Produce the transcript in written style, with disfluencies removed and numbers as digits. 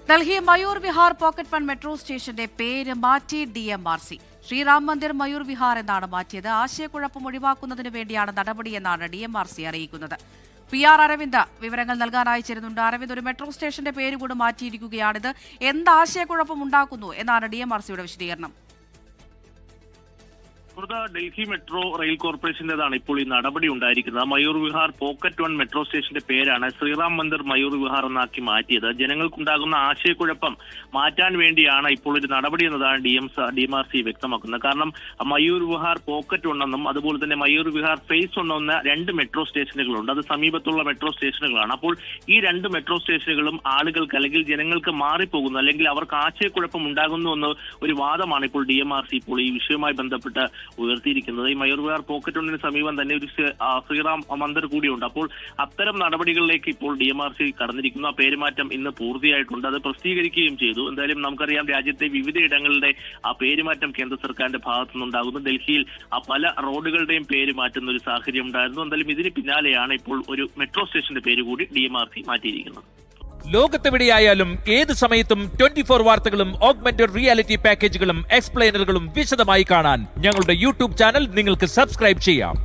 Delhi Mayur Vihar pocket fund metro സ്റ്റേഷന്റെ പേര് മാറ്റി DMRC. ശ്രീറാം മന്ദിർ മയൂർ വിഹാർ എന്നാണ് മാറ്റിയത്. ആശയക്കുഴപ്പം ഒഴിവാക്കുന്നതിന് വേണ്ടിയാണ് നടപടിയെന്നാണ് DMRC അറിയിക്കുന്നത്. PR അരവിന്ദ് വിവരങ്ങൾ നൽകാനായി ചേരുന്നുണ്ട്. അരവിന്ദ്, ഒരു മെട്രോ സ്റ്റേഷന്റെ പേര് കൂടി മാറ്റിയിരിക്കുകയാണിത്. എന്ത് ആശയക്കുഴപ്പം ഉണ്ടാക്കുന്നു എന്നാണ് DMRCയുടെ വിശദീകരണം? ഡൽഹി മെട്രോ റെയിൽ കോർപ്പറേഷന്റേതാണ് ഇപ്പോൾ ഈ നടപടി ഉണ്ടായിരിക്കുന്നത്. Mayur Vihar pocket one metro സ്റ്റേഷന്റെ പേരാണ് ശ്രീറാം മന്ദിർ മയൂർ വിഹാർ എന്നാക്കി മാറ്റിയത്. ജനങ്ങൾക്കുണ്ടാകുന്ന ആശയക്കുഴപ്പം മാറ്റാൻ വേണ്ടിയാണ് ഇപ്പോൾ ഒരു നടപടി എന്നതാണ് DMRC വ്യക്തമാക്കുന്നത്. കാരണം മയൂർ വിഹാർ പോക്കറ്റ് വൺ എന്നും അതുപോലെ തന്നെ മയൂർ വിഹാർ ഫേസ് വൺ എന്ന രണ്ട് മെട്രോ സ്റ്റേഷനുകളുണ്ട്. അത് സമീപത്തുള്ള മെട്രോ സ്റ്റേഷനുകളാണ്. അപ്പോൾ ഈ രണ്ട് മെട്രോ സ്റ്റേഷനുകളും ആളുകൾക്ക് അല്ലെങ്കിൽ ജനങ്ങൾക്ക് മാറിപ്പോകുന്നു, അല്ലെങ്കിൽ അവർക്ക് ആശയക്കുഴപ്പം ഉണ്ടാകുന്നു എന്ന ഒരു വാദമാണ് ഇപ്പോൾ DMRC ഇപ്പോൾ ഈ വിഷയവുമായി ബന്ധപ്പെട്ട് ഉയർത്തിയിരിക്കുന്നത്. ഈ മയൂർ വിഹാർ പോക്കറ്റ് വണ്ണിന് സമീപം തന്നെ ഒരു ശ്രീറാം മന്ദിർ കൂടിയുണ്ട്. അപ്പോൾ അത്തരം നടപടികളിലേക്ക് ഇപ്പോൾ DMRC കടന്നിരിക്കുന്നു. ആ പേരുമാറ്റം ഇന്ന് പൂർത്തിയായിട്ടുണ്ട്. അത് പ്രസിദ്ധീകരിക്കുകയും ചെയ്തു. എന്തായാലും നമുക്കറിയാം, രാജ്യത്തെ വിവിധ ഇടങ്ങളുടെ ആ പേരുമാറ്റം കേന്ദ്ര സർക്കാരിന്റെ ഭാഗത്തു നിന്നുണ്ടാകുന്നു. ഡൽഹിയിൽ പല റോഡുകളുടെയും പേര് മാറ്റുന്ന ഒരു സാഹചര്യം ഉണ്ടായിരുന്നു. എന്തായാലും ഇതിന് പിന്നാലെയാണ് ഇപ്പോൾ ഒരു മെട്രോ സ്റ്റേഷന്റെ പേര് കൂടി DMRC മാറ്റിയിരിക്കുന്നത്. ലോകത്തെവിടെയായാലും ഏത് സമയത്തും 24 വാർത്തകളും ഓഗ്മെന്റഡ് റിയാലിറ്റി പാക്കേജുകളും എക്സ്പ്ലെയിനറുകളും വിശദമായി കാണാൻ ഞങ്ങളുടെ YouTube ചാനൽ നിങ്ങൾക്ക് സബ്സ്ക്രൈബ് ചെയ്യാം.